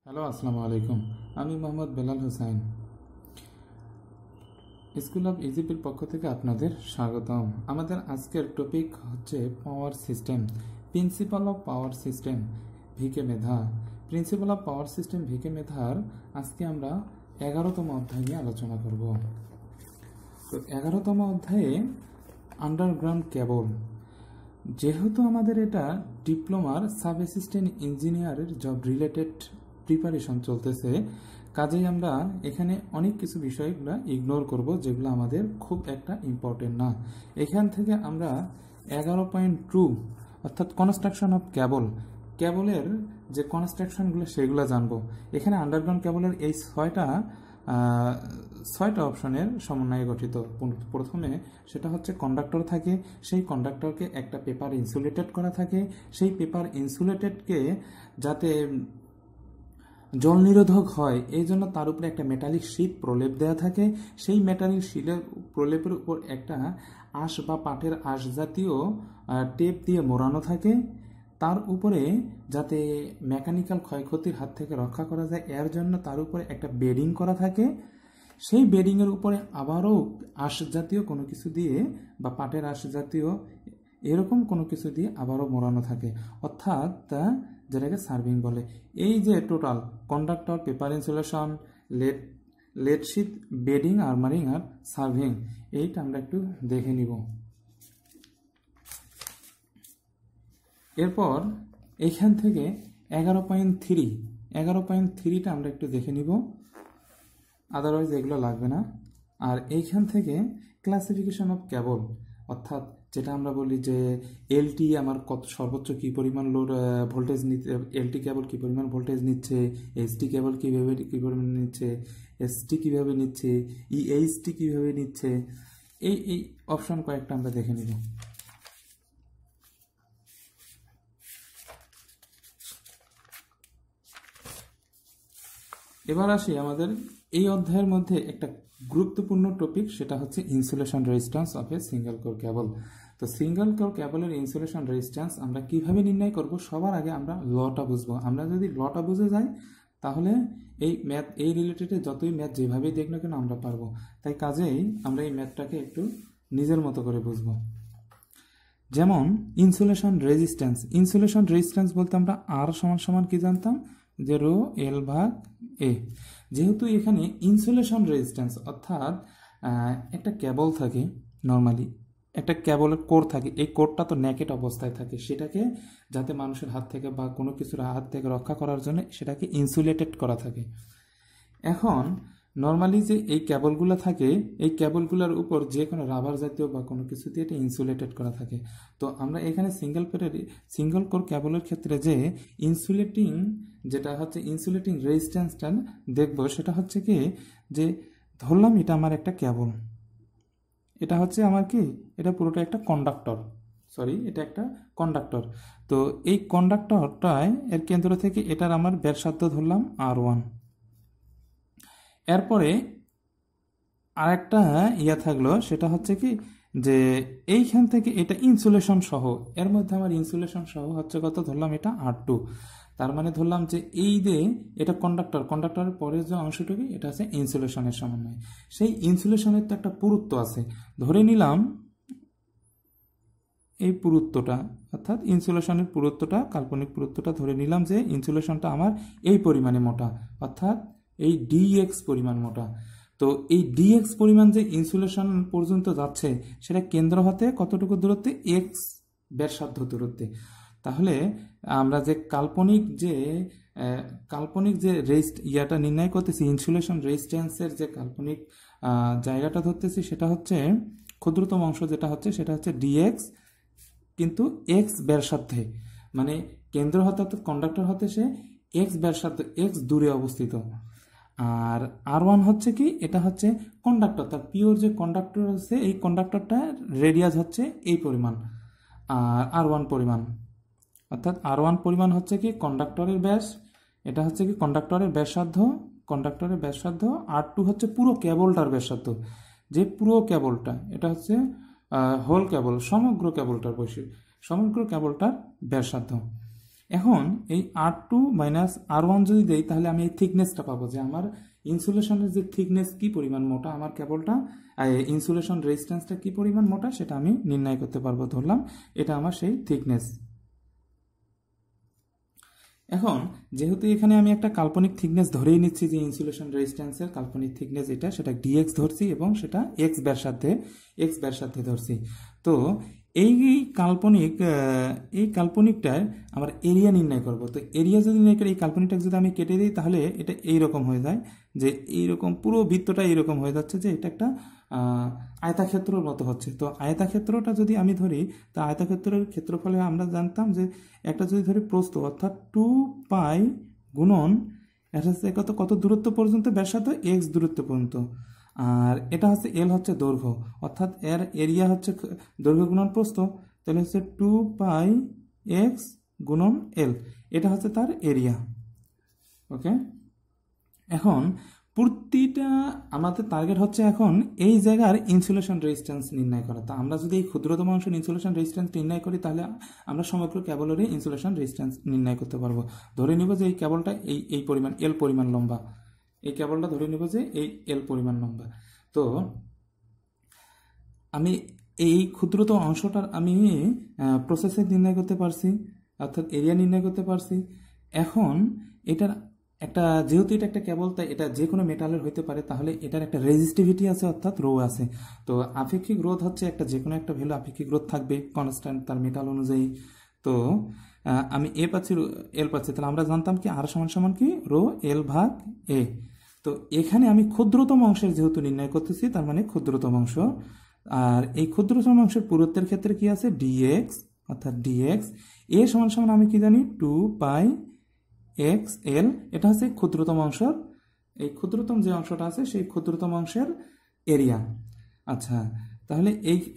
Hello, আসসালামু আলাইকুম। আমি মোহাম্মদ বেলাল হোসাইন। স্কুল অফ ইজিপির পক্ষ থেকে আপনাদের স্বাগতম। আমাদের আজকের টপিক হচ্ছে power system, principal of power system, V K Medha. Principal of power system V K মেধার আজকে আমরা 11তম অধ্যায় নিয়ে আলোচনা করব। তো 11তম অধ্যায়ে আন্ডারগ্রাউন্ড কেবল। যেহেতু আমাদের এটা ডিপ্লোমার সাব অ্যাসিস্ট্যান্ট ইঞ্জিনিয়ারের জব রিলেটেড প্রিপারেশন চলতেছে, কাজেই আমরা এখানে অনেক কিছু বিষয়গুলো ইগনোর করব যেগুলো আমাদের খুব একটা ইম্পর্টেন্ট না। এখান থেকে আমরা 11.2 অর্থাৎ কনস্ট্রাকশন অফ কেবলের যে কনস্ট্রাকশনগুলো সেগুলো জানবো। এখানে আন্ডারগ্রাউন্ড কেবলের এই ছয়টা অপশনের সমন্বয়ে গঠিত। প্রথমে সেটা হচ্ছে কন্ডাক্টর থাকে, সেই কন্ডাক্টরকে একটা পেপার ইনসুলেটেড করা থাকে, সেই পেপার ইনসুলেটেডকে যাতে জল নিরোধক হয় এই জন্য তার উপরে একটা মেটালিক শীট প্রলেপ দেওয়া থাকে। সেই মেটালিক শীটের প্রলেপের উপর একটা আঁশ বা পাটের আঁশ জাতীয় টেপ দিয়ে মোড়ানো থাকে। তার উপরে যাতে মেকানিক্যাল ক্ষয়ক্ষতির হাত থেকে রক্ষা করা যায় এর জন্য তার উপরে একটা বেডিং করা থাকে। সেই বেডিংয়ের উপরে আবারও আঁশ জাতীয় কোনো কিছু দিয়ে বা পাটের আঁশ জাতীয় এরকম কোনো কিছু দিয়ে আবারও মোড়ানো থাকে, অর্থাৎ যেটাকে সার্ভিং বলে। এই যে total conductor, paper insulation, lead sheet, bedding, armouring আর সার্ভিং, এইটা আমরা একটু দেখে নিব। এরপর এইখান থেকে 11.3টা আমরা একটু দেখে নিব, আদারওয়াইজ এগুলো লাগবে না। আর এইখান থেকে ক্লাসিফিকেশন অফ কেবল, অর্থাৎ যেটা আমরা বলি যে এলটি আমার কত সর্বোচ্চ কী পরিমাণ লোড ভোল্টেজ নিতে, এলটি কেবল কী পরিমাণ ভোল্টেজ নিচ্ছে, এসটি কেবল কীভাবে কী পরিমাণ নিচ্ছে, এসটি কীভাবে নিচ্ছে, ইএইচটি কীভাবে নিচ্ছে, এই অপশন কয়েকটা আমরা দেখে নিব। এবার আসি আমাদের এই অধ্যায়ের মধ্যে একটা গুরুত্বপূর্ণ টপিক, সেটা হচ্ছে insulation resistance of a single core cable. তো সিঙ্গেল কোর কেবলের ইনসুলেশন রেজিস্ট্যান্স আমরা কিভাবে নির্ণয় করব, সবার আগে আমরা লটা বুঝবো। আমরা যদি লটা বুঝে যাই তাহলে এই রিলেটেডে যতই ম্যাথ যেভাবেই দেখ না কেন আমরা পারবো। তাই কাজেই আমরা এই ম্যাথটাকে একটু নিজের মতো করে বুঝবো। যেমন ইনসুলেশন রেজিস্ট্যান্স বলতে আমরা আর সমান কি জানতাম, যে রো এল ভাগ এ। যেহেতু এখানে ইনসুলেশন রেজিস্ট্যান্স অর্থাৎ একটা কেবল থাকে, নর্মালি একটা কেবলের কোর থাকে, এই কোরটা তো নেকেট অবস্থায় থাকে, সেটাকে যাতে মানুষের হাত থেকে বা কোনো কিছুর হাত থেকে রক্ষা করার জন্য সেটাকে ইনসুলেটেড করা থাকে। এখন নর্মালি যে এই কেবলগুলো থাকে, এই কেবলগুলোর উপর যে কোনো রাবার জাতীয় বা কোনো কিছু দিয়ে এটা ইনসুলেটেড করা থাকে। তো আমরা এখানে সিঙ্গেল কোর কেবলের ক্ষেত্রে যে ইনসুলেটিং রেজিস্ট্যান্সটা দেখব, সেটা হচ্ছে কি, যে ধরলাম এটা আমার একটা কেবল, এটা হচ্ছে আমার কি, এটা পুরোটা একটা কন্ডাক্টর, এটা একটা কন্ডাক্টর। তো এই কন্ডাক্টরটায় এর কেন্দ্র থেকে এটার আমার ব্যাসার্ধ ধরলাম R1। এরপরে আরেকটা থাকলো, সেটা হচ্ছে কি, যে এইখান থেকে এটা ইনসুলেশন সহ, এর মধ্যে আমার ইনসুলেশন সহ হচ্ছে কত, ধরলাম এটা R2। তার মানে ধরলাম যে এই যে এটা কন্ডাক্টরের পরের যে অংশটুকু এটা আছে ইনসুলেশনের সমন্বয়। সেই ইনসুলেশনের তো একটা পুরুত্ব আছে, ধরে নিলাম এই পুরুত্বটা, অর্থাৎ ইনসুলেশনের পুরুত্বটা, কাল্পনিক পুরুত্বটা ধরে নিলাম যে ইনসুলেশনটা আমার এই পরিমাণে মোটা, অর্থাৎ এই ডিএক্স পরিমাণ মোটা। তো এই ডিএক্স পরিমাণ যে ইনসুলেশন পর্যন্ত যাচ্ছে সেটা কেন্দ্র হতে কতটুকু দূরত্বে, এক্স ব্যাসার্ধ দূরত্বে। তাহলে আমরা যে কাল্পনিক যে ইয়াটা নির্ণয় করতেছি, ইনসুলেশন রেজিস্ট্যান্সের যে কাল্পনিক জায়গাটা ধরতেছি, সেটা হচ্ছে ক্ষুদ্রতম অংশ যেটা হচ্ছে সেটা হচ্ছে ডিএক্স, কিন্তু এক্স ব্যাসার্ধে, মানে কেন্দ্র হতে অর্থাৎ কন্ডাক্টর হতে সে এক্স ব্যাসার্ধ, এক্স দূরে অবস্থিত। আর R1 হচ্ছে কি, এটা হচ্ছে কন্ডাক্টর, তার পিওর যে কন্ডাক্টর আছে এই কন্ডাক্টরটার রেডিয়াস হচ্ছে এই পরিমাণ, আর R1 পরিমাণ, অর্থাৎ R1 পরিমাণ হচ্ছে কি কন্ডাক্টরের ব্যাস, এটা হচ্ছে কি কন্ডাক্টরের ব্যাসার্ধ, R2 হচ্ছে পুরো কেবলটার ব্যাসার্ধ, যে পুরো কেবলটা, এটা হচ্ছে হোল কেবল, সমগ্র কেবলটার ব্যাসার্ধ। এখন এই R2 মাইনাস R1 যদি দেই তাহলে আমি এই থিকনেসটা পাবো, যে আমার ইনসুলেশনের যে থিকনেস কি পরিমাণ মোটা, আমার কেবলটা ইনসুলেশন রেজিস্ট্যান্সটা কি পরিমাণ মোটা সেটা আমি নির্ণয় করতে পারবো। ধরলাম এটা আমার সেই থিকনেস। এখন যেহেতু এখানে আমি একটা কাল্পনিক থিকনেস ধরেই নিচ্ছি যে ইনসুলেশন রেজিস্ট্যান্সের কাল্পনিক থিকনেস এটা, সেটা dx ধরছি এবং সেটা x ব্যাসার্ধে ধরছি। তো এই কাল্পনিকটার আমার এরিয়া নির্ণয় করব। তো এরিয়া যদি নির্ণয় করি, এই কাল্পনিকটা যদি আমি কেটে দিই তাহলে এটা এইরকম হয়ে যায়, যে এইরকম পুরো বৃত্তটা এইরকম হয়ে যাচ্ছে, যে এটা একটা আয়তাক্ষেত্রর মতো হচ্ছে। তো আয়তাক্ষেত্রটা যদি আমি ধরি, তা আয়তাক্ষেত্রের ক্ষেত্রফলে আমরা জানতাম যে একটা যদি ধরি প্রস্থ, অর্থাৎ 2π গুণন এটা হচ্ছে কত দূরত্ব পর্যন্ত ব্যাসার্ধ, x দূরত্ব পর্যন্ত, আর এটা হচ্ছে এল হচ্ছে দৈর্ঘ্য, অর্থাৎ এর এরিয়া হচ্ছে দৈর্ঘ্য গুণন প্রস্থ, তাহলে হচ্ছে 2πx গুণন এল, এটা হচ্ছে তার এরিয়া। ওকে, এখন প্রতিটা আমাদের টার্গেট হচ্ছে এখন এই জায়গার ইনসুলেশন রেজিস্ট্যান্স নির্ণয় করা। তো আমরা যদি এই ক্ষুদ্রতম অংশের ইনসুলেশন রেজিস্ট্যান্স নির্ণয় করি তাহলে আমরা সমগ্র কেবলেরই ইনসুলেশন রেজিস্ট্যান্স নির্ণয় করতে পারবো। ধরে নিব যে এই কেবলটা এই পরিমাণ এল পরিমাণ লম্বা, এই কেবলটা ধরে নিব যে এই এল পরিমাণ লম্বা। তো আমি এই ক্ষুদ্রতম অংশটার আমি প্রসেসে নির্ণয় করতে পারছি, অর্থাৎ এরিয়া নির্ণয় করতে পারছি। এখন এটার একটা, যেহেতু এটা একটা কেবল, তাই এটা যে কোনো মেটালের হইতে পারে, তাহলে এটার একটা রেজিস্টিভিটি আছে, অর্থাৎ রো আছে। তো আপেক্ষিক রোধ হচ্ছে একটা, যে কোনো একটা ভ্যালু আপেক্ষিক রোধ থাকবে কনস্ট্যান্ট তার মেটাল অনুযায়ী। তো আমি এল পাচ্ছি, তাহলে আমরা জানতাম কি আর সমান কি রো এল ভাগ এ। তো এখানে আমি ক্ষুদ্রতম অংশের যেহেতু নির্ণয় করতেছি, তার মানে ক্ষুদ্রতম অংশ, আর এই ক্ষুদ্রতম অংশের পুরুত্বের ক্ষেত্রে কি আছে dx, অর্থাৎ dx এ সমান আমি কি জানি 2πxl, এটা হচ্ছে ক্ষুদ্রতম অংশের, এই ক্ষুদ্রতম যে অংশটা আছে সেই ক্ষুদ্রতম অংশের এরিয়া। আচ্ছা, তাহলে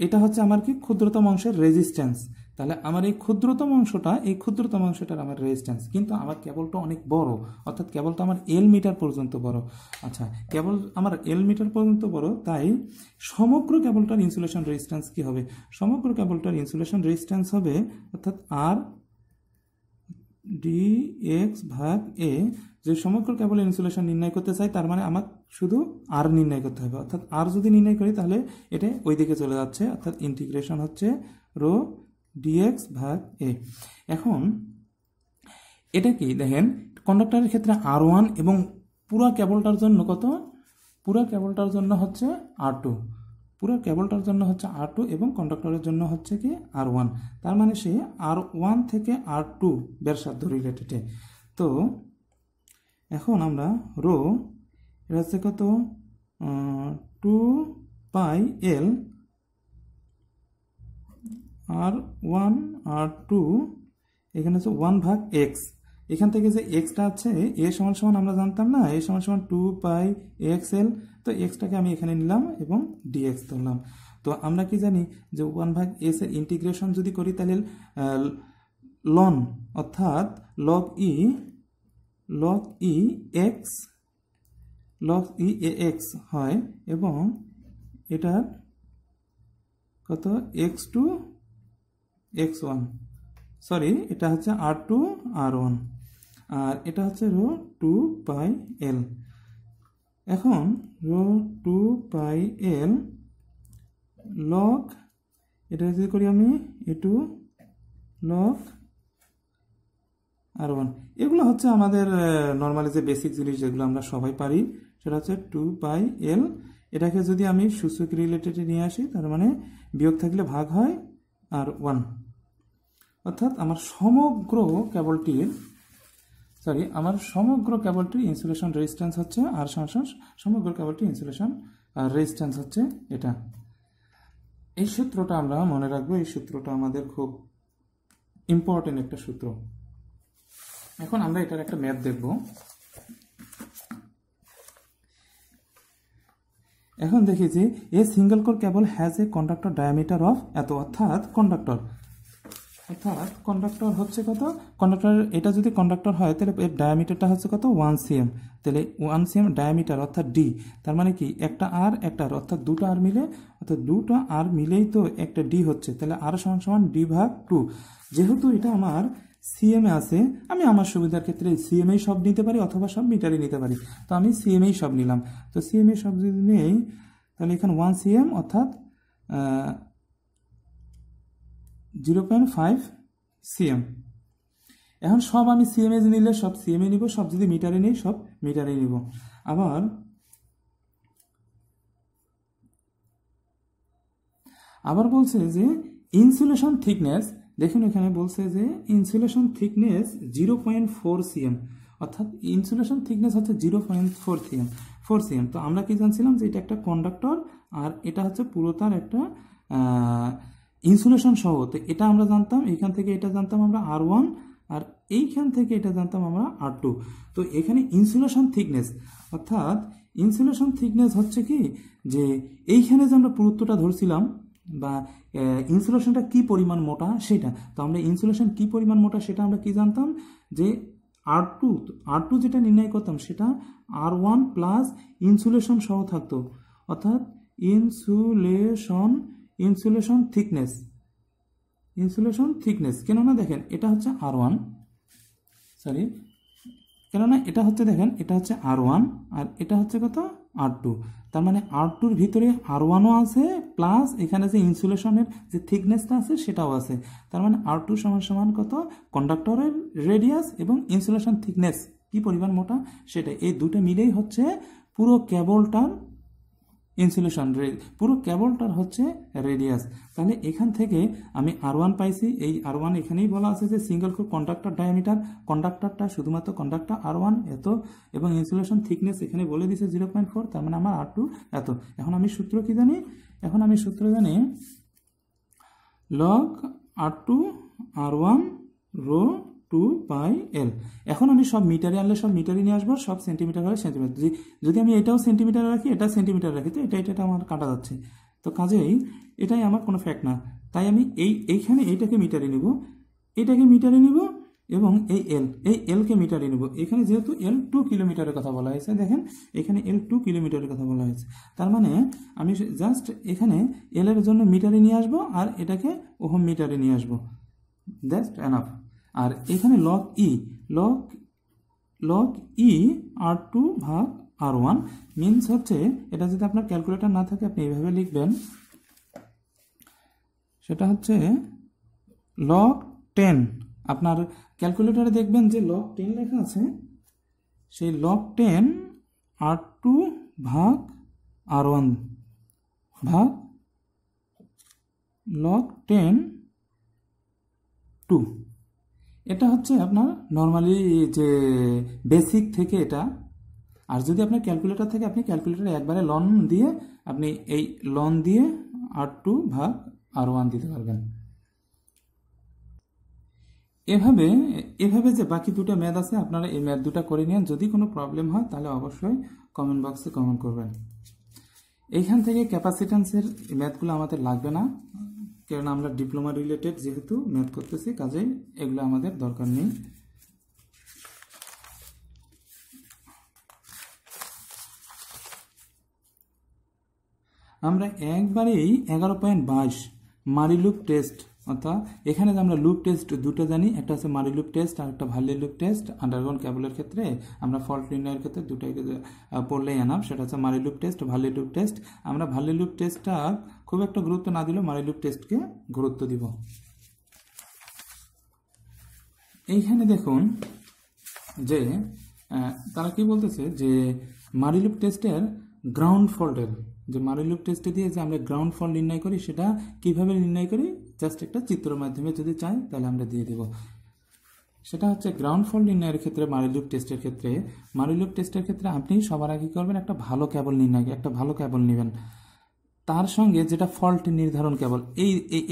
এটা হচ্ছে আমার কি ক্ষুদ্রতম অংশের রেজিস্ট্যান্স। তাহলে আমার এই ক্ষুদ্রতম অংশটার আমার রেজিস্ট্যান্স, কিন্তু আমার কেবলটা অনেক বড়, অর্থাৎ কেবলটা আমার এল মিটার পর্যন্ত বড়। আচ্ছা, কেবল আমার এল মিটার পর্যন্ত বড়, তাই সমগ্র কেবলটার ইনসুলেশন রেজিস্ট্যান্স কি হবে? সমগ্র কেবলটার ইনসুলেশন রেজিস্ট্যান্স হবে অর্থাৎ আর dx ভাগ এ। যে সমগ্র কেবল ইনসুলেশন নির্ণয় করতে চাই, তার মানে আমার শুধু আর নির্ণয় করতে হবে, অর্থাৎ আর যদি নির্ণয় করি তাহলে এটা ওই দিকে চলে যাচ্ছে, অর্থাৎ ইন্টিগ্রেশন হচ্ছে রো dx ভাগ এ। এখন এটা কি দেখেন, কন্ডাক্টরের ক্ষেত্রে R1 এবং পুরো কেবলটার জন্য কত? পুরো কেবলটার জন্য হচ্ছে R2, পুরো কেবলটার জন্য হচ্ছে R2 এবং কন্ডাক্টরের জন্য হচ্ছে কি R1। তার মানে সে R1 থেকে R2 ব্যাসার্ধ রিলেটেড। তো এখন আমরা রো এটা হচ্ছে কত 2πl R1 R2, এখানে হচ্ছে 1 ভাগ x। এখান থেকে যে এক্সটা আছে এ সমান আমরা জানতাম না, এ সমান 2πxl, তো এক্সটাকে আমি এখানে নিলাম এবং dx ধরলাম। তো আমরা কি জানি যে 1 ভাগ s এর ইন্টিগ্রেশন যদি করি তাহলে লন, অর্থাৎ log e ax হয়, এবং এটার কত x2 x1, সরি এটা হচ্ছে R2 R1, আর এটা হচ্ছে রো 2πl। এখন রো 2πl লগ, এটা যদি করি আমি a2 লগ R1, এগুলো হচ্ছে আমাদের নর্মালি যে বেসিক জিনিস যেগুলো আমরা সবাই পারি, সেটা হচ্ছে 2πl। এটাকে যদি আমি সূচক রিলেটেড নিয়ে আসি, তার মানে বিয়োগ থাকলে ভাগ হয় আর 1, অর্থাৎ আমার সমগ্র কেবলটির ইনসুলেশন রেজিস্ট্যান্স হচ্ছে আর সমগ্র কেবলটির ইনসুলেশন রেজিস্ট্যান্স হচ্ছে এটা। এই সূত্রটা আমরা মনে রাখবো, এই সূত্রটা আমাদের খুব ইম্পর্টেন্ট একটা সূত্র। এখন আমরা এটার একটা ম্যাথ দেখব। এখন দেখি যে এ single core cable has a conductor diameter of এত, অর্থাৎ কন্ডাক্টর হচ্ছে কত, কন্ডাক্টর এটা যদি কন্ডাক্টর হয় তাহলে এর ডায়ামিটারটা হচ্ছে কত 1 cm, তাহলে 1 cm ডায়ামিটার অর্থাৎ ডি, তার মানে কি একটা আর অর্থাৎ দুটো আর মিলেই তো একটা ডি হচ্ছে, তাহলে আর সমান ডি ভাগ 2। যেহেতু এটা আমার সিএমএ আছে, আমি আমার সুবিধার ক্ষেত্রে সিএমএই সব নিতে পারি অথবা সব মিটারে নিতে পারি। তো আমি সিএমএই সব নিলাম। তো সিএমএ সব যদি নেই তাহলে এখানে 1 সিএম অর্থাৎ 0.5 সিএম। এখন সব আমি সিএমএ নিলে সব সিএমএ নিব, সব যদি মিটারে নিই সব মিটারে নিব। আবার বলছে যে ইনসুলেশন থিকনেস, দেখুন এখানে বলছে যে ইনসুলেশন থিকনেস 0.4 সিএম, অর্থাৎ ইনসুলেশন থিকনেস হচ্ছে 0.4 সিএম। তো আমরা কি জানছিলাম যে এটা একটা কন্ডাক্টর আর এটা হচ্ছে পুরোটার একটা ইনসুলেশন সহ। তো এটা আমরা জানতাম, এইখান থেকে এটা জানতাম আমরা R1 আর এইখান থেকে এটা জানতাম আমরা R2। তো এখানে ইনসুলেশন থিকনেস অর্থাৎ ইনসুলেশন থিকনেস হচ্ছে কি যে এইখানে যে আমরা পুরুত্বটা ধরছিলাম বা ইনসুলেশনটা কি পরিমাণ মোটা সেটা। তো আমরা ইনসুলেশন কি পরিমাণ মোটা সেটা আমরা কি জানতাম যে R2 যেটা নির্ণয় করতাম সেটা R1 প্লাস ইনসুলেশন সহ থাকতো, অর্থাৎ ইনসুলেশন থিকনেস কেননা দেখেন এটা হচ্ছে R1, কেননা এটা হচ্ছে দেখেন এটা হচ্ছে R1 আর এটা হচ্ছে কত R2। তার মানে R2-র ভিতরে R1ও আছে প্লাস এখানে যে ইনসুলেশনের যে থিকনেসটা আছে সেটাও আছে। তার মানে R2 সমান কত, কন্ডাক্টরের রেডিয়াস এবং ইনসুলেশন থিকনেস কি পরিমাণ মোটা সেটা, এই দুটো মিলেই হচ্ছে পুরো কেবলটার ইনসুলেশন, পুরো কেবলটার হচ্ছে রেডিয়াস। তাহলে এখান থেকে আমি R1 পাইছি, এই R1 এখানেই বলা আছে যে সিঙ্গেল কোর কন্ডাক্টর ডায়ামিটার, কন্ডাক্টরটা শুধুমাত্র কন্ডাক্টর R1 এত এবং ইনসুলেশন থিকনেস এখানে বলে দিছে 0.4, তার মানে আমার R2 এত। এখন আমি সূত্র কি জানি, log R2 R1 rho 2πL। এখন আমি সব মিটারে আনলে সব মিটারে নিয়ে আসবো, সব সেন্টিমিটার হলে সেন্টিমিটার। যদি আমি এটাও সেন্টিমিটার রাখি এটা সেন্টিমিটার রাখি তো এটা আমার কাটা যাচ্ছে। তো কাজেই এটাই আমার কোনো ফ্যাক্ট না, তাই আমি এইখানে এইটাকে মিটারে নিব, এটাকে মিটারে নিব এবং এই এলকে মিটারে নিব। এখানে যেহেতু L 2 কিলোমিটারের কথা বলা হয়েছে, দেখেন এখানে L 2 কিলোমিটারের কথা বলা হয়েছে, তার মানে আমি জাস্ট এখানে L এর জন্য মিটারে নিয়ে আসবো আর এটাকে ওহম মিটারে নিয়ে আসবো, জাস্ট এনাফ। আর এখানে log E R2 ভাগ R1 মিনস হচ্ছে, এটা যদি আপনার ক্যালকুলেটর না থাকে আপনি এইভাবে লিখবেন, সেটা হচ্ছে log 10। আপনার ক্যালকুলেটরে দেখবেন যে log 10 লেখা আছে, সেই log 10 R2 ভাগ R1 ভাগ log 10 2। এটা হচ্ছে আপনার নর্মালি যে বেসিক থেকে এটা। আর যদি আপনার ক্যালকুলেটর থাকে আপনি ক্যালকুলেটরে একবারে লন দিয়ে আপনি এই লন দিয়ে R2 ভাগ R1 দিতে পারবেন। এভাবে যে বাকি দুটো ম্যাথ আছে আপনারা এই ম্যাথ দুটো করে নিন। যদি কোনো প্রবলেম হয় তাহলে অবশ্যই কমেন্ট বক্সে কমেন্ট করবেন। এইখান থেকে ক্যাপাসিট্যান্সের ম্যাথগুলো আমাদের লাগবে না, কারণ আমরা ডিপ্লোমা রিলেটেড যেহেতু ম্যাথ করতেছি, কাজেই এগুলো আমাদের দরকার নেই। আমরা একবারেই 11.22 মারি লুপ টেস্ট, অর্থাৎ এখানে যে আমরা লুপ টেস্ট দুটো জানি, একটা হচ্ছে মারি লুপ টেস্ট আর একটা ভার্লি লুপ টেস্ট। আন্ডারগ্রাউন্ড কেবলের ক্ষেত্রে আমরা ফল্ট নির্ণয়ের ক্ষেত্রে দুটোই পড়লেই আনাম, সেটা হচ্ছে মারি লুপ টেস্ট, ভার্লি লুপ টেস্ট। আমরা ভার্লি লুপ টেস্টটা খুব একটা গুরুত্ব না দিলেও মারি লুপ টেস্টকে গুরুত্ব দিব। এইখানে দেখুন যে তারা কি বলতেছে যে মারি লুপ টেস্টের গ্রাউন্ড ফল্টের, যে মারি লুপ টেস্টে দিয়ে যে আমরা গ্রাউন্ড ফল্ট নির্ণয় করি সেটা কিভাবে নির্ণয় করি, জাস্ট একটা চিত্রের মাধ্যমে যদি চাই তাহলে আমরা দিয়ে দেব। সেটা হচ্ছে গ্রাউন্ড ফল্ট নির্ণয়ের ক্ষেত্রে মারি লুপ টেস্টের ক্ষেত্রে আপনি সবার আগে করবেন একটা ভালো কেবল নির্ণয়, একটা ভালো কেবল নেবেন, তার সঙ্গে যেটা ফল্ট নির্ধারণ কেবল,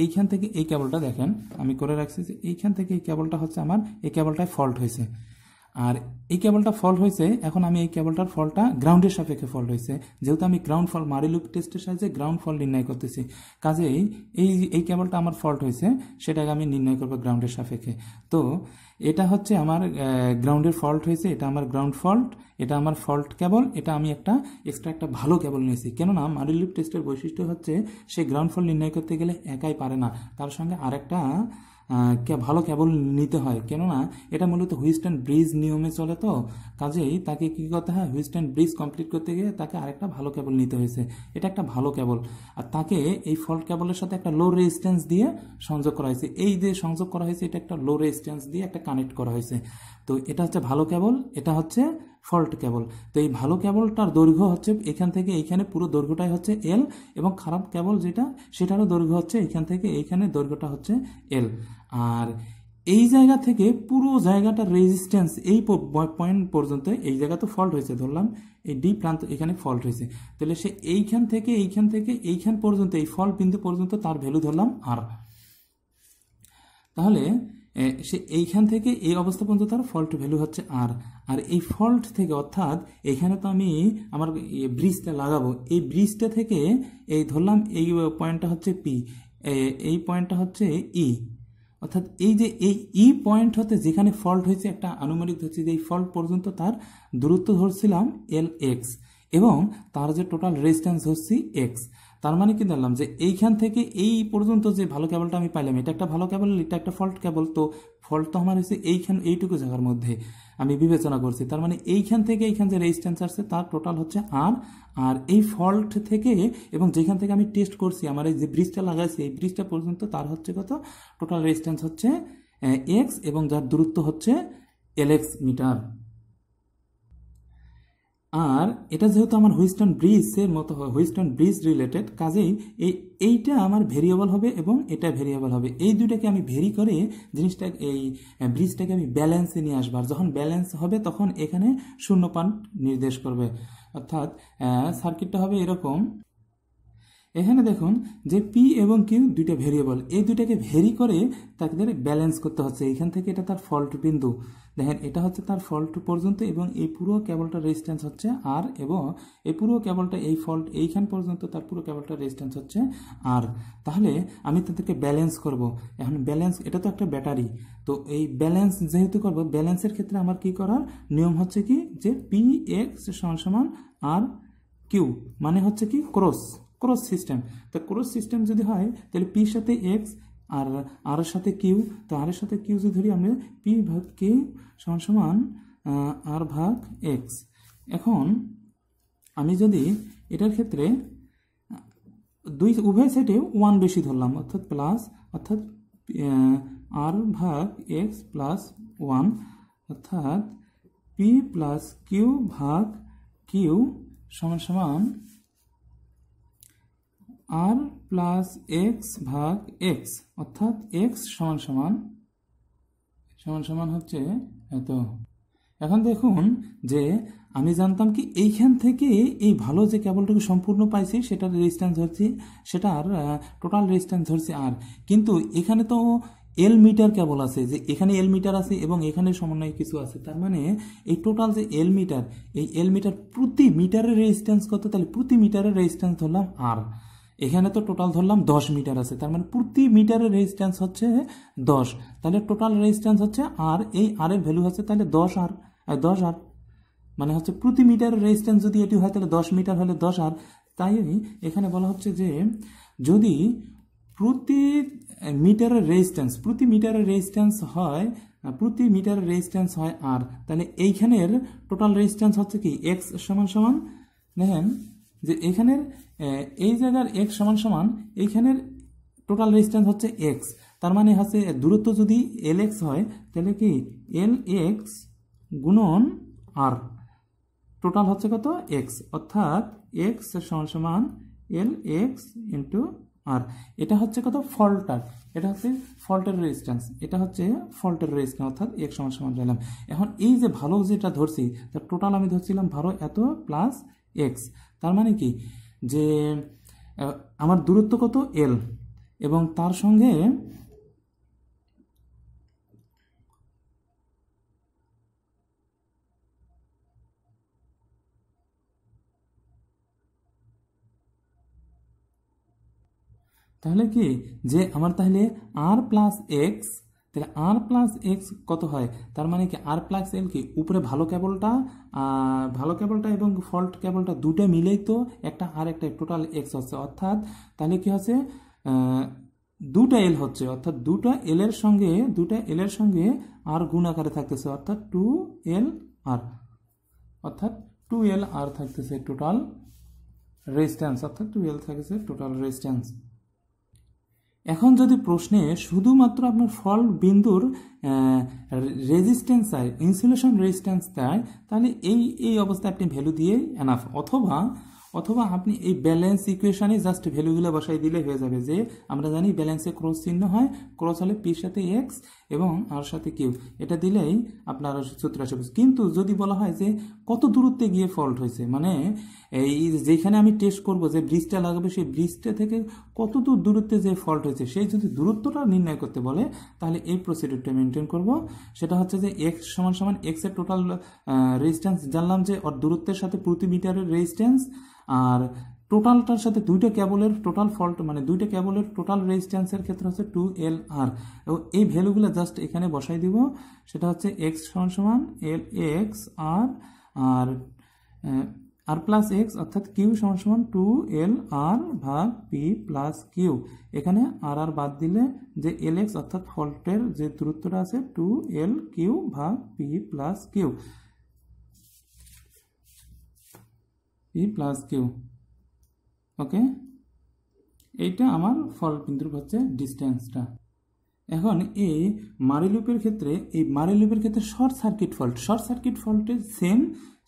এইখান থেকে এই কেবলটা দেখেন আমি করে রাখছি যে এইখান থেকে এই কেবলটা হচ্ছে আমার, এই কেবলটায় ফল্ট হয়েছে, আর এই কেবলটা ফল্ট হয়েছে। এখন আমি এই কেবলটার ফল্টটা গ্রাউন্ডের সাপেক্ষে ফল্ট হয়েছে, যেহেতু আমি গ্রাউন্ড ফল্ট মারি লুপ টেস্টের সাহায্যে গ্রাউন্ড ফল্ট নির্ণয় করতেছি, কাজেই এই কেবলটা আমার ফল্ট হয়েছে সেটাকে আমি নির্ণয় করবো গ্রাউন্ডের সাপেক্ষে। তো এটা হচ্ছে আমার গ্রাউন্ডের ফল্ট হয়েছে, এটা আমার গ্রাউন্ড ফল্ট, এটা আমার ফল্ট কেবল, এটা আমি একটা এক্সট্রা একটা ভালো কেবল নিয়েছি। কেননা মারি লুপ টেস্টের বৈশিষ্ট্য হচ্ছে সে গ্রাউন্ড ফল্ট নির্ণয় করতে গেলে একাই পারে না, তার সঙ্গে আরেকটা ভালো কেবল নিতে হয়, কেননা এটা মূলত হুইস্টন ব্রিজ নিয়মে চলে, তো কাজেই তাকে কী করতে হয়, হুইস্টন ব্রিজ কমপ্লিট করতে গিয়ে তাকে আরেকটা ভালো কেবল নিতে হয়েছে। এটা একটা ভালো কেবল, আর তাকে এই ফল্ট কেবলের সাথে একটা লো রেজিস্ট্যান্স দিয়ে সংযোগ করা হয়েছে। এই যে সংযোগ করা হয়েছে এটা একটা লো রেজিস্ট্যান্স দিয়ে একটা কানেক্ট করা হয়েছে। তো এটা হচ্ছে ভালো কেবল, এটা হচ্ছে ফল্ট কেবল। তো এই ভালো কেবলটার দৈর্ঘ্য হচ্ছে এখান থেকে এইখানে পুরো দৈর্ঘ্যটাই হচ্ছে এল, এবং খারাপ কেবল যেটা সেটারও দৈর্ঘ্য হচ্ছে এইখান থেকে এইখানে দৈর্ঘ্যটা হচ্ছে এল। আর এই জায়গা থেকে পুরো জায়গাটার রেজিস্ট্যান্স এই পয়েন্ট পর্যন্ত, এই জায়গা তো ফল্ট হয়েছে, ধরলাম এই ডি প্রান্ত এখানে ফল্ট হয়েছে, তাহলে সে এইখান থেকে এইখান পর্যন্ত, এই ফল্ট বিন্দু পর্যন্ত তার ভ্যালু ধরলাম আর। তাহলে সে এইখান থেকে এই অবস্থা পর্যন্ত তার ফল্ট ভ্যালু হচ্ছে আর। আর এই ফল্ট থেকে, অর্থাৎ এখানে তো আমি আমার ব্রিজটা লাগাবো, এই ব্রিজটা থেকে এই ধরলাম এই পয়েন্টটা হচ্ছে পি, এই পয়েন্টটা হচ্ছে ই, অর্থাৎ এই যে এই ই পয়েন্ট হতে যেখানে ফল্ট হয়েছে একটা আনুমানিক ধরছি যে এই ফল্ট পর্যন্ত তার দূরত্ব ধরছিলাম এল এক্স, এবং তার যে টোটাল রেজিস্ট্যান্স ধরছি এক্স। তার মানে কি ধরলাম যে এইখান থেকে এই পর্যন্ত যে ভালো কেবলটা আমি পাইলাম, এটা একটা ভালো কেবল, এটা একটা ফল্ট কেবল, তো ফল্ট তো আমার হচ্ছে এইটুকু জায়গার মধ্যে আমি বিবেচনা করছি। তার মানে এইখান থেকে এইখান যে রেজিস্ট্যান্স আসছে তার টোটাল হচ্ছে আর। আর এই ফল্ট থেকে এবং যেখান থেকে আমি টেস্ট করছি, আমার এই যে ব্রিজটা লাগাইছি এই ব্রিজটা পর্যন্ত তার হচ্ছে কত, টোটাল রেজিস্ট্যান্স হচ্ছে এক্স, এবং যার দূরত্ব হচ্ছে এলএক্স মিটার। আর এটা যেহেতু আমার হুইস্টন ব্রিজের মতো হয়, হুইস্টন ব্রিজ রিলেটেড, কাজেই এইটা আমার ভেরিয়েবল হবে এবং এটা ভেরিয়েবল হবে। এই দুটাকে আমি ভেরি করে জিনিসটা, এই ব্রিজটাকে আমি ব্যালেন্সে নিয়ে আসবো। আর যখন ব্যালেন্স হবে তখন এখানে শূন্য পয়েন্ট নির্দেশ করবে, অর্থাৎ সার্কিটটা হবে এরকম। এখানে দেখুন যে পি এবং কিউ দুইটা ভেরিয়েবল, এই দুইটাকে ভেরি করে তাদের ব্যালেন্স করতে হচ্ছে। এইখান থেকে এটা তার ফল্ট বিন্দু, দেখেন এটা হচ্ছে তার ফল্ট পর্যন্ত, এবং এই পুরো কেবলটার রেজিস্ট্যান্স হচ্ছে আর, এবং এই পুরো কেবলটা এই ফল্ট এইখান পর্যন্ত তার পুরো কেবলটার রেজিস্ট্যান্স হচ্ছে আর। তাহলে আমি তাদেরকে ব্যালেন্স করব। এখন ব্যালেন্স, এটা তো একটা ব্যাটারি, তো এই ব্যালেন্স যেহেতু করব, ব্যালেন্সের ক্ষেত্রে আমার কি করার নিয়ম হচ্ছে কি, যে পি এক্স সমান আর কিউ, মানে হচ্ছে কি ক্রস সিস্টেম। তো ক্রস সিস্টেম যদি হয় তাহলে পির সাথে এক্স আর আর এর সাথে কিউ, তো আর এর সাথে কিউ যদি ধরি আমরা, পি ভাগ কিউ সমান আর ভাগ এক্স। এখন আমি যদি এটার ক্ষেত্রে উভয় সাইডে ওয়ান বেশি ধরলাম, অর্থাৎ প্লাস, অর্থাৎ আর ভাগ এক্স প্লাস ওয়ান, অর্থাৎ পি প্লাস কিউ ভাগ কিউ সমান আর প্লাস এক্স ভাগ এক্স, অর্থাৎ এক্স সমান হচ্ছে এত। এখন দেখুন যে আমি জানতাম কি এইখান থেকে এই ভালো যে কেবলটাকে সম্পূর্ণ পাইছি সেটার রেজিস্ট্যান্স ধরছি, সেটার টোটাল রেজিস্ট্যান্স ধরছি আর, কিন্তু এখানে তো এল মিটার কেবল আছে, যে এখানে এল মিটার আছে এবং এখানে সমন্বয় কিছু আছে। তার মানে এই টোটাল যে এল মিটার, এই এল মিটার প্রতি মিটারের রেজিস্ট্যান্স কত, তাহলে প্রতি মিটারের রেজিস্ট্যান্স ধরলাম আর। এখানে তো টোটাল ধরলাম 10 মিটার আছে, তার মানে প্রতি মিটারের রেজিস্ট্যান্স হচ্ছে 10, তাহলে টোটাল রেজিস্ট্যান্স হচ্ছে আর, এই আর এর ভ্যালু হচ্ছে তাহলে 10 আর, মানে হচ্ছে প্রতি মিটারের রেজিস্ট্যান্স যদি এটি হয় তাহলে 10 মিটার হলে 10 আর। তাই এখানে বলা হচ্ছে যে যদি প্রতি মিটারের রেজিস্ট্যান্স হয় আর, তাহলে এইখানের টোটাল রেজিস্ট্যান্স হচ্ছে কি এক্স সমান, দেখেন যে এখানের এই জায়গার এক্স সমান এইখানের টোটাল রেজিস্ট্যান্স হচ্ছে এক্স। তার মানে হচ্ছে দূরত্ব যদি এল এক্স হয় তাহলে কি এল এক্স গুণন আর, টোটাল হচ্ছে কত এক্স, অর্থাৎ এক্স সমান এল এক্স ইন্টু আর। এটা হচ্ছে কত ফল্টার, এটা হচ্ছে ফল্টের রেজিস্ট্যান্স, অর্থাৎ এক্স সমান দিলাম। এখন এই যে ভালো যেটা ধরছি তার টোটাল আমি ধরছিলাম ভালো এত প্লাস এক্স, তার মানে কি যে আমার দূরত্ব কত এল, এবং তার সঙ্গে তাহলে কি যে আমার তাহলে আর প্লাস এক্স, তাহলে আর প্লাস এক্স কত হয়, তার মানে কি আর প্লাস এল কি উপরে ভালো কেবলটা এবং ফল্ট কেবলটা দুটো মিলেই তো একটা আর একটা টোটাল এক্স হচ্ছে, অর্থাৎ তাহলে কি হচ্ছে দুটা এল হচ্ছে, অর্থাৎ দুটা এল এর সঙ্গে আর গুণ আকারে থাকতেছে, অর্থাৎ 2L আর, অর্থাৎ 2L আর থাকতেছে টোটাল রেজিস্ট্যান্স, অর্থাৎ 2L থাকতেছে টোটাল রেজিস্ট্যান্স। এখন যদি প্রশ্নে শুধুমাত্র আপনার ফল্ট বিন্দুর রেজিস্ট্যান্স চাই, ইনসুলেশন রেজিস্ট্যান্স চাই, তাহলে এই অবস্থায় আপনি ভ্যালু দিয়ে এনাফ, অথবা আপনি এই ব্যালেন্স ইকুয়েশনে জাস্ট ভ্যালুগুলো বসাই দিলে হয়ে যাবে। যে আমরা জানি ব্যালেন্সে ক্রস চিহ্ন হয়, ক্রস হলে পির সাথে এক্স এবং আর সাথে কিউ, এটা দিলেই আপনার সূত্র আসবে। কিন্তু যদি বলা হয় যে কত দূরত্বে গিয়ে ফল্ট হয়েছে, মানে এই যেখানে আমি টেস্ট করব যে ব্রিজটা লাগাবে সেই ব্রিজটা থেকে কত দূর দূরত্বে যে ফল্ট হয়েছে, সেই যদি দূরত্বটা নির্ণয় করতে বলে তাহলে এই প্রসিডিউরটা মেনটেন করব। সেটা হচ্ছে যে এক্স সমান এক্স এর টোটাল রেজিস্ট্যান্স জানলাম যে ওর দূরত্বের সাথে প্রতি মিটারের রেজিস্ট্যান্স, আর টোটালটার সাথে দুইটা কেবলের টোটাল ফল্ট মানে দুইটা কেবলের টোটাল রেজিস্ট্যান্সের ক্ষেত্রে হচ্ছে 2L আর, এবং এই ভ্যালুগুলো জাস্ট এখানে বসাই দিব। সেটা হচ্ছে এক্স সমান এল এক্স আর আর প্লাস এক্স, অর্থাৎ কিউ সমান 2L আর ভাগ পি প্লাস কিউ। এখানে আর বাদ দিলে যে এল এক্স অর্থাৎ ফল্টের যে দূরত্বটা আছে 2L কিউ ভাগ P plus Q, P plus Q. Okay, এইটা আমার ফল্ট বিন্দুর হচ্ছে ডিস্টেন্সটা। এখন এই মারি লুপের ক্ষেত্রে শর্ট সার্কিট ফল্টের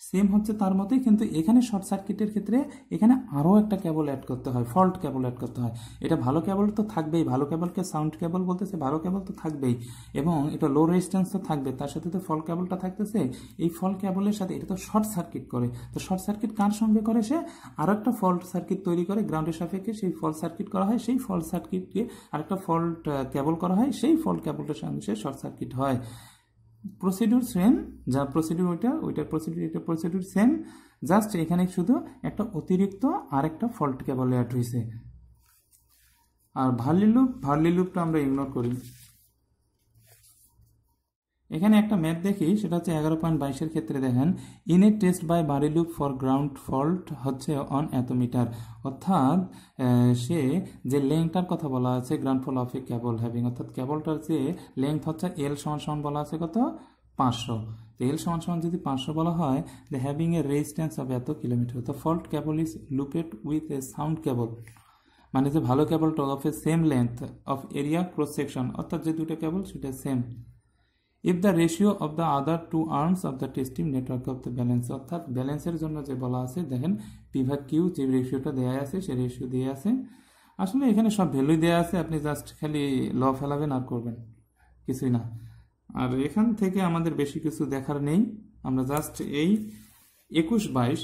সেম হচ্ছে তার মতোই, কিন্তু এখানে শর্ট সার্কিটের ক্ষেত্রে এখানে আরও একটা কেবল অ্যাড করতে হয়, ফল্ট কেবল অ্যাড করতে হয়। এটা ভালো কেবল তো থাকবেই, ভালো কেবলকে সাউন্ড কেবল বলতেছে, ভালো কেবল তো থাকবেই, এবং এটা লো রেজিস্ট্যান্স তো থাকবে, তার সাথে তো ফল্ট কেবলটা থাকতেছে। এই ফল্ট কেবলের সাথে এটা তো শর্ট সার্কিট করে, তো শর্ট সার্কিট কার সঙ্গে করে, সে আর একটা ফল্ট সার্কিট তৈরি করে গ্রাউন্ডের সাপেক্ষে, সেই ফল্ট সার্কিট করা হয়, সেই ফল্ট সার্কিটকে আরেকটা ফল্ট কেবল করা হয়, সেই ফল্ট কেবলটার সঙ্গে সে শর্ট সার্কিট হয়। প্রসিডিউর সেম, যা প্রসিডিউর ওইটার প্রসিডিউর সেম, জাস্ট এখানে শুধু একটা অতিরিক্ত আরেকটা ফল্ট কেবল অ্যাড হয়েছে। আর ভার্লি লুপটা আমরা ইগনোর করি। এখানে একটা ম্যাথ দেখি, সেটা হচ্ছে 11.22 ক্ষেত্রে দেখেন, in a test by Varley loop for ground fault হচ্ছে অন এত মিটার, অর্থাৎ সে যে লেংথটার কথা বলা আছে ground fault of a cable having, অর্থাৎ কেবলটার যে লেংথ হচ্ছে এল সমান বলা আছে কত 500, এল সমান যদি 500 বলা হয়, the having a resistance of এত kilometre, the fault cable is looped with a sound cable, মানে যে ভালো কেবলটা of a same length of area cross section, অর্থাৎ যে দুটো কেবল সেটা same. If the ratio of the other two arms of the testing network of the balance, অর্থাৎ ব্যালেন্সের জন্য যে বলা আছে, দেখেন পি ভাগ কিউ যে রেশিওটা দেওয়া আছে, সে রেশিও দিয়ে আছে। আসলে এখানে সব ভ্যালুই দেওয়া আছে, আপনি জাস্ট খালি ল ফেলাবেন আর করবেন, কিছুই না। আর এখান থেকে আমাদের বেশি কিছু দেখার নেই, আমরা জাস্ট এই 21-22